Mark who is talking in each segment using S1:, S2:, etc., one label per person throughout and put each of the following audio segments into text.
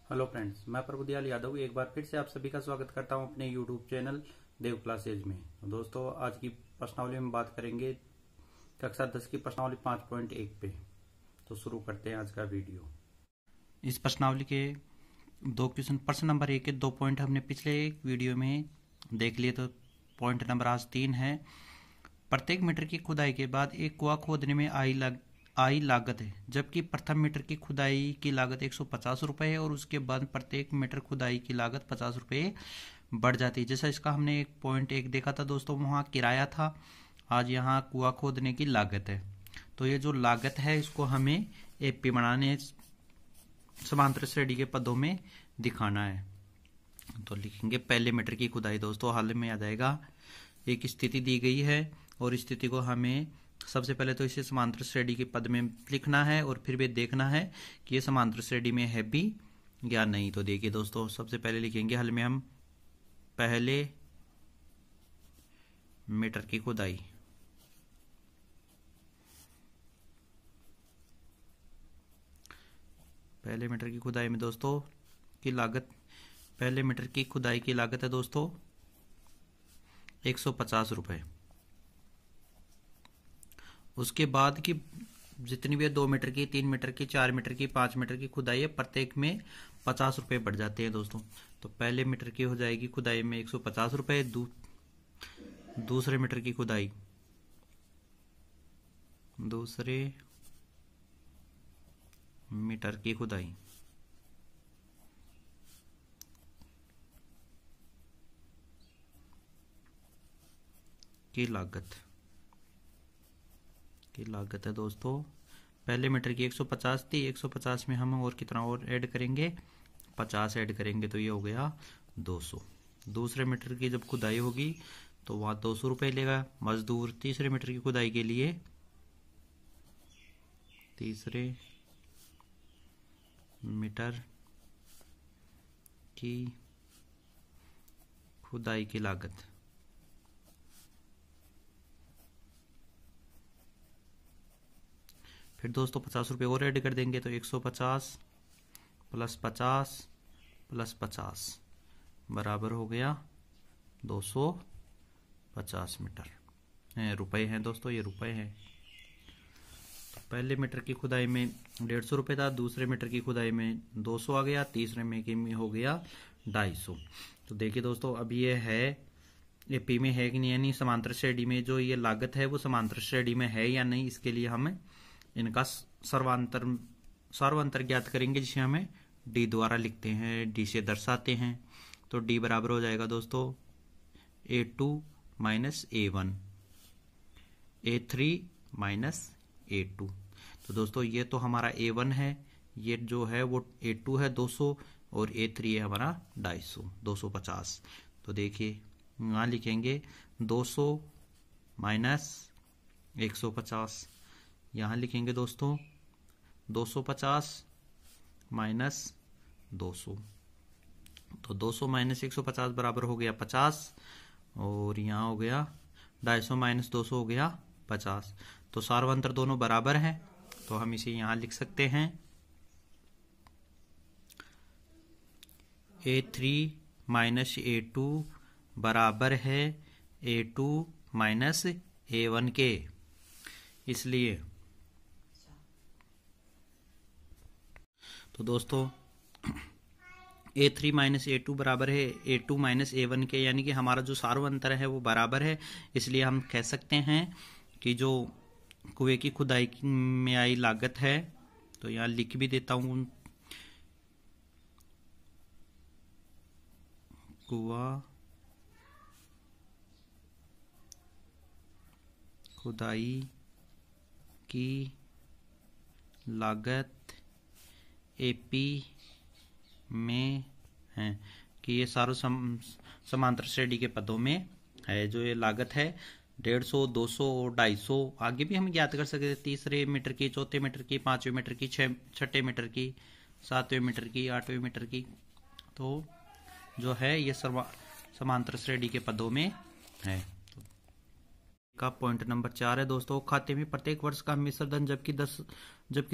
S1: Hello friends, मैं प्रभुदयाल यादव एक बार फिर से आप सभी का स्वागत करता हूं अपने यूट्यूब चैनल देव क्लासेज में। दोस्तों, आज की प्रश्नावली में बात करेंगे कक्षा 10 की प्रश्नावली 5.1 पे। तो शुरू करते हैं आज का वीडियो। इस प्रश्नावली के दो क्वेश्चन, प्रश्न नंबर 1 के 2 पॉइंट हमने पिछले एक वीडियो में देख लिए, तो पॉइंट नंबर आज 3 है। प्रत्येक मीटर की खुदाई के बाद एक कुआं खोदने में आई लागत है, जबकि प्रथम मीटर की खुदाई की लागत 150 रुपये है और उसके बाद प्रत्येक मीटर खुदाई की लागत 50 रुपये बढ़ जाती है। जैसा इसका हमने एक पॉइंट एक देखा था दोस्तों, वहाँ किराया था, आज यहाँ कुआं खोदने की लागत है। तो ये जो लागत है इसको हमें एपी बनाने समांतर श्रेणी के पदों में दिखाना है। तो लिखेंगे पहले मीटर की खुदाई। दोस्तों, हाल में आ जाएगा, एक स्थिति दी गई है और स्थिति को हमें सबसे पहले तो इसे समांतर श्रेणी के पद में लिखना है और फिर भी देखना है कि ये समांतर श्रेणी में है भी या नहीं। तो देखिए दोस्तों, सबसे पहले लिखेंगे हल में हम पहले मीटर की खुदाई। पहले मीटर की खुदाई में दोस्तों की लागत, पहले मीटर की खुदाई की लागत है दोस्तों 150 रुपये। उसके बाद की जितनी भी 2 मीटर की, 3 मीटर की, 4 मीटर की, 5 मीटर की खुदाई है, प्रत्येक में 50 रुपये बढ़ जाते हैं दोस्तों। तो पहले मीटर की हो जाएगी खुदाई में 150 रुपये। दूसरे मीटर की खुदाई, दूसरे मीटर की खुदाई की लागत है दोस्तों, पहले मीटर की 150 थी, 150 में हम और कितना और ऐड करेंगे, 50 ऐड करेंगे, तो ये हो गया 200। दूसरे मीटर की जब खुदाई होगी तो वहाँ 200 रुपये लेगा मजदूर। तीसरे मीटर की खुदाई के लिए, तीसरे मीटर की खुदाई की लागत फिर दोस्तों 50 रुपये और ऐड कर देंगे, तो 150 प्लस 50 प्लस 50 बराबर हो गया 250 मीटर रुपये हैं दोस्तों, ये रुपये हैं। तो पहले मीटर की खुदाई में 150 रुपये था, दूसरे मीटर की खुदाई में 200 आ गया, तीसरे में हो गया 250। तो देखिए दोस्तों, अब ये है ये पी में है कि नहीं, यानी समांतर श्रेणी में जो ये लागत है वो समांतर श्रेणी में है या नहीं, इसके लिए हम इनका सर्वांतर ज्ञात करेंगे, जिसे हमें डी द्वारा लिखते हैं, डी से दर्शाते हैं। तो डी बराबर हो जाएगा दोस्तों A2 minus A1, A3 minus A2। तो दोस्तों ये तो हमारा A1 है, ये जो है वो A2 है 200 और A3 है हमारा 250, 250। तो देखिए यहाँ लिखेंगे 200 माइनस 150, यहाँ लिखेंगे दोस्तों 250 माइनस 200। तो 200 माइनस 150 बराबर हो गया 50 और यहाँ हो गया 250 माइनस 200 हो गया 50। तो सार्वंतर दोनों बराबर हैं, तो हम इसे यहाँ लिख सकते हैं A3 माइनस A2 बराबर है A2 माइनस A1 के। इसलिए तो दोस्तों A3 माइनस A2 बराबर है A2 माइनस A1 के, यानी कि हमारा जो सार्वंतर है वो बराबर है। इसलिए हम कह सकते हैं कि जो कुएं की खुदाई में आई लागत है, तो यहाँ लिख भी देता हूँ, कुआं खुदाई की लागत एपी में है कि ये सारों समांतर श्रेणी के पदों में है। जो ये लागत है 150, 200 और 250 आगे भी हम ज्ञात कर सकते हैं, तीसरे मीटर की, चौथे मीटर की, 5वें मीटर की, छठे मीटर की, 7वें मीटर की, 8वें मीटर की। तो जो है ये समांतर श्रेणी के पदों में है। का पॉइंट नंबर 4 है दोस्तों, खाते में प्रत्येक वर्ष का मिश्र धन जबकि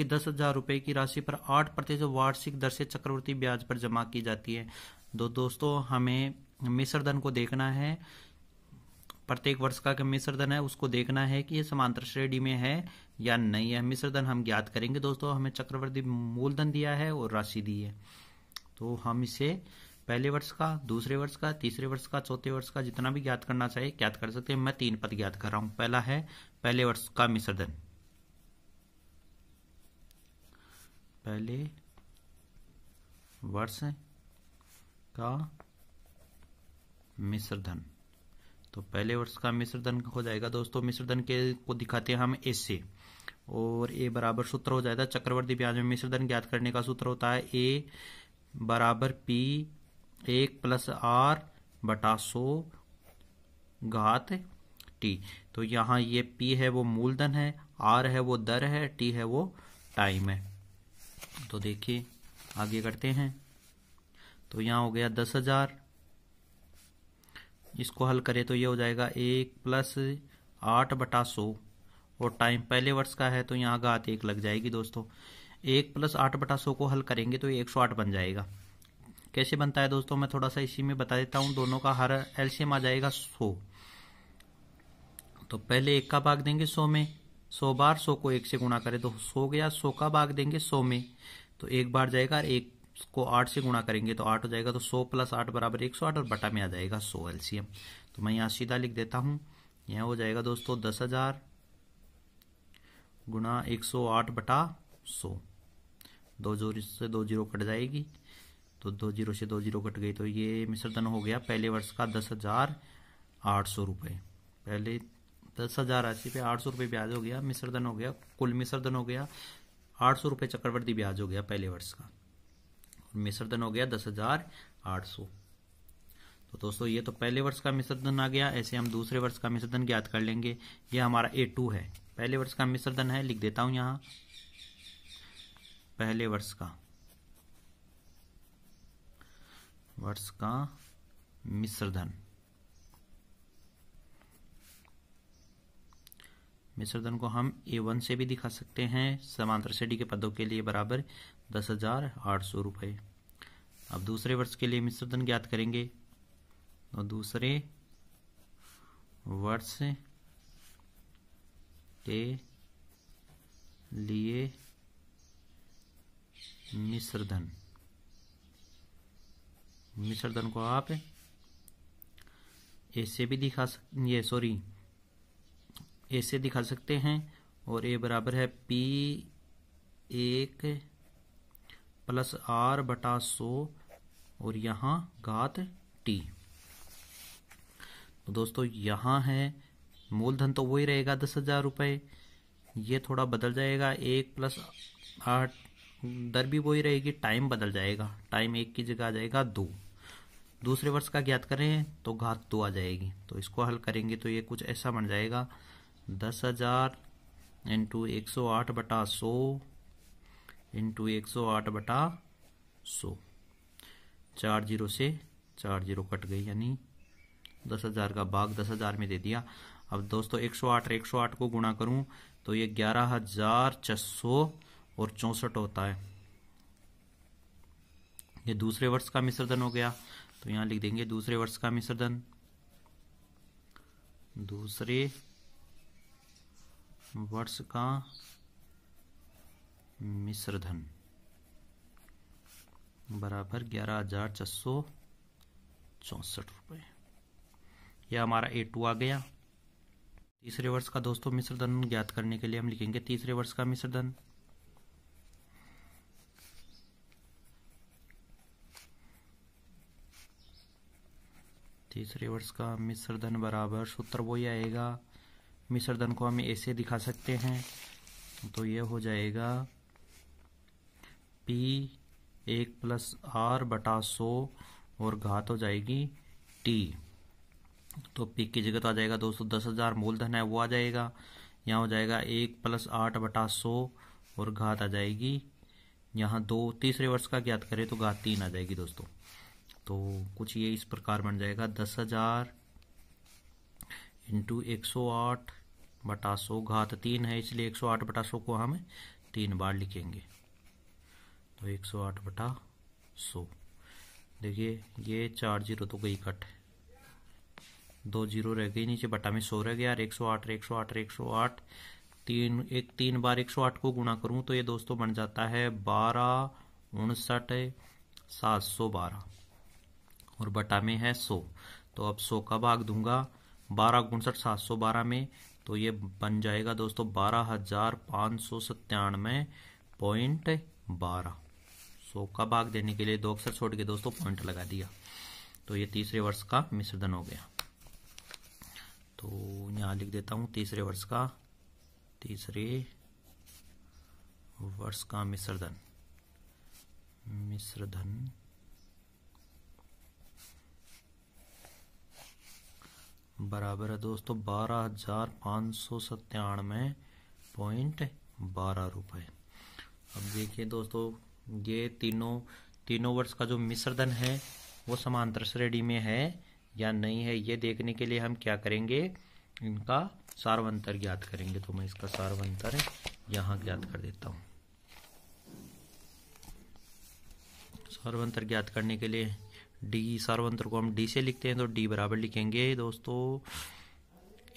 S1: 10,000 रुपए की राशि पर 8% वार्षिक दर से चक्रवृद्धि ब्याज पर जमा की जाती है। दोस्तों हमें मिश्र धन को देखना है, प्रत्येक वर्ष का मिश्र धन है उसको देखना है कि ये समांतर श्रेणी में है या नहीं है। मिश्र धन हम ज्ञात करेंगे दोस्तों, हमें चक्रवृद्धि मूलधन दिया है और राशि दी है, तो हम इसे पहले वर्ष का, दूसरे वर्ष का, तीसरे वर्ष का, चौथे वर्ष का जितना भी ज्ञात करना चाहिए ज्ञात कर सकते हैं। मैं 3 पद ज्ञात कर रहा हूं। पहला है पहले वर्ष का मिश्र धन, पहले वर्ष का मिश्र धन। तो पहले वर्ष का मिश्र धन हो जाएगा दोस्तों, मिश्र धन के को दिखाते हैं हम ऐसे, और ए बराबर सूत्र हो जाएगा चक्रवृद्धि ब्याज में मिश्र धन ज्ञात करने का सूत्र होता है ए बराबर पी 1+R/100 घात टी। तो यहाँ ये पी है वो मूलधन है, आर है वो दर है, टी है वो टाइम है। तो देखिए आगे करते हैं। तो यहाँ हो गया 10,000, इसको हल करें तो ये हो जाएगा 1+8/100 और टाइम पहले वर्ष का है तो यहाँ घात 1 लग जाएगी दोस्तों। 1+8/100 को हल करेंगे तो ये 108 बन जाएगा। कैसे बनता है दोस्तों, मैं थोड़ा सा इसी में बता देता हूं। दोनों का हर एलसीएम आ जाएगा 100। तो पहले 1 का भाग देंगे 100 में, 100 बार 100 को 1 से गुणा करें तो 100 गया। 100 का भाग देंगे 100 में तो 1 बार जाएगा, 1 को 8 से गुणा करेंगे तो 8 हो जाएगा। तो 100 + 8 = 108 और बटा में आ जाएगा 100 एलसीएम। तो मैं यहाँ सीधा लिख देता हूँ, यहाँ हो जाएगा दोस्तों 10,000 गुणा 108/100। 2 0 से 2 0 कट जाएगी, तो 2 0 से 2 0 कट गई। तो ये मिश्र धन हो गया पहले वर्ष का 10,800 रुपये। पहले 10,000 राशि पे 800 रुपये ब्याज हो गया, मिश्र धन हो गया, कुल मिश्र धन हो गया 800 रुपये चक्रवृद्धि ब्याज हो गया पहले वर्ष का, मिश्र धन हो गया 10,800। तो दोस्तों ये तो पहले वर्ष का मिश्र धन आ गया। ऐसे हम दूसरे वर्ष का मिश्र धन ज्ञात कर लेंगे। ये हमारा A2 है, पहले वर्ष का मिश्र धन है, लिख देता हूं यहाँ पहले वर्ष का मिश्र धन। मिश्र धन को हम A1 से भी दिखा सकते हैं, समांतर श्रेणी के पदों के लिए बराबर 10,800 रुपये। अब दूसरे वर्ष के लिए मिश्र धन ज्ञात करेंगे। तो दूसरे वर्ष के लिए मिश्र धन को आप ऐसे भी दिखा ऐसे दिखा सकते हैं, और ए बराबर है P1+R/100 और यहाँ घात टी। तो दोस्तों यहाँ है मूलधन तो वही रहेगा 10,000 रुपये, ये थोड़ा बदल जाएगा 1+8, दर भी वही रहेगी, टाइम बदल जाएगा, टाइम 1 की जगह आ जाएगा 2। दूसरे वर्ष का ज्ञात करें तो घात 2 आ जाएगी। तो इसको हल करेंगे तो ये कुछ ऐसा बन जाएगा 10,000 × 108/100 × 108/100। 4 0 से 4 0 कट गई, यानी 10,000 का भाग 10,000 में दे दिया। अब दोस्तों 108 को गुणा करूं तो ये 11,664 होता है। ये दूसरे वर्ष का मिश्र धन हो गया। तो यहां लिख देंगे दूसरे वर्ष का मिश्र धन, दूसरे वर्ष का मिश्र धन बराबर 11,664 रुपये। यह हमारा A2 आ गया। तीसरे वर्ष का दोस्तों मिश्र धन ज्ञात करने के लिए हम लिखेंगे तीसरे वर्ष का मिश्र धन। तीसरे वर्ष का मिश्र धन बराबर सूत्र वही आएगा। मिश्र धन को हम ऐसे दिखा सकते हैं, तो ये हो जाएगा P1+R/100 और घात हो जाएगी T। तो P की जगह तो आ जाएगा दोस्तों 10,000 मूलधन है वो आ जाएगा, यहाँ हो जाएगा 1+8/100 और घात आ जाएगी यहाँ 2। तीसरे वर्ष का ज्ञात करें तो घात 3 आ जाएगी दोस्तों। तो कुछ ये इस प्रकार बन जाएगा 10,000 इंटू 108 बटा 100, घात 3 है इसलिए 108 बटा 100 को हम 3 बार लिखेंगे। तो 108 बटा 100। देखिए ये 4 जीरो तो गई कट, 2 जीरो रह गई नीचे, बटा में 100 रह गया। 108 108 108 3 बार 108 को गुणा करूं तो ये दोस्तों बन जाता है 12 59 712 और बटा में है 100। तो अब 100 का भाग दूंगा 12 59 712 में, तो ये बन जाएगा दोस्तों 12,597.12। 100 का भाग देने के लिए 2 अक्षर छोड़ के दोस्तों पॉइंट लगा दिया। तो ये तीसरे वर्ष का मिश्रधन हो गया। तो यहाँ लिख देता हूँ तीसरे वर्ष का मिश्रधन बराबर है दोस्तों 12,597.12 रुपए। अब देखिए दोस्तों ये तीनों वर्ष का जो मिश्रधन है वो समांतर श्रेणी में है या नहीं है, ये देखने के लिए हम क्या करेंगे, इनका सारवंतर ज्ञात करेंगे। तो मैं इसका सारवंतर यहाँ ज्ञात कर देता हूँ। सारवंतर ज्ञात करने के लिए डी, सारवंतर को हम डी से लिखते हैं तो डी बराबर लिखेंगे दोस्तों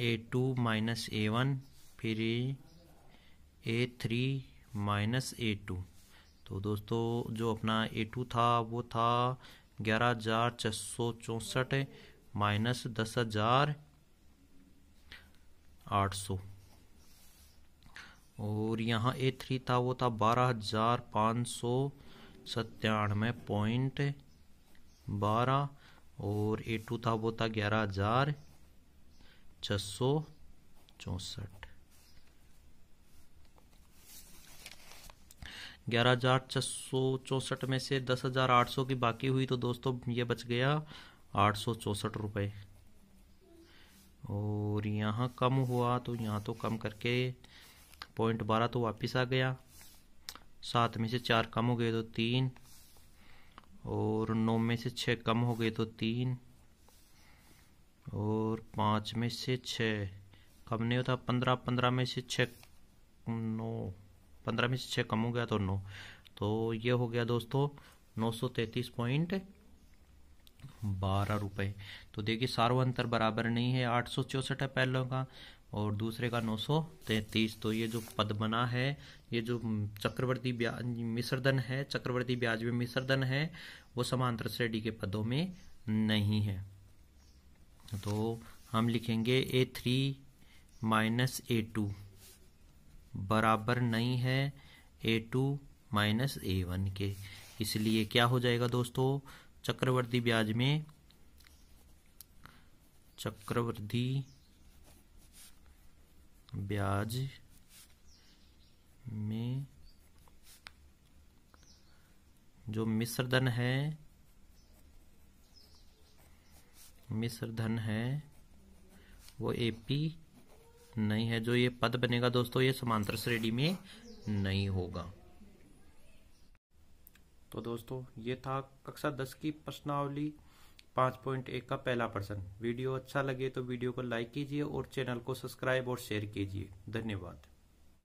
S1: A2 माइनस A1 फिर A3 माइनस A2। तो दोस्तों जो अपना A2 था वो था 11,664 माइनस 10,800 और यहाँ A3 था वो था 12,597.12 और A2 था वो था 11,664। 11,664 में से 10,800 की बाकी हुई तो दोस्तों ये बच गया 864 रुपये। और यहाँ कम हुआ तो यहाँ तो कम करके 0.12 तो वापस आ गया। 7 में से 4 कम हो गए तो 3 और 9 में से 6 कम हो गए तो 3 और 5 में से 6 कम नहीं होता 15 में से 6 9 15 में से 6 कम हो गया तो 9। तो ये हो गया दोस्तों 933.12 रुपये। तो देखिए सार्वंतर बराबर नहीं है, 864 है पहले का और दूसरे का 933। तो ये जो पद बना है, ये जो चक्रवर्ती ब्याज मिश्रधन है, चक्रवर्ती ब्याज में मिश्रधन है, वो समांतर श्रेणी के पदों में नहीं है। तो हम लिखेंगे A3 माइनस A2 बराबर नहीं है A2 माइनस A1 के। इसलिए क्या हो जाएगा दोस्तों, चक्रवर्ती ब्याज में जो मिश्रधन है वो AP नहीं है। जो ये पद बनेगा दोस्तों ये समांतर श्रेणी में नहीं होगा। तो दोस्तों ये था कक्षा 10 की प्रश्नावली 5.1 का पहला प्रश्न। वीडियो अच्छा लगे तो वीडियो को लाइक कीजिए और चैनल को सब्सक्राइब और शेयर कीजिए। धन्यवाद।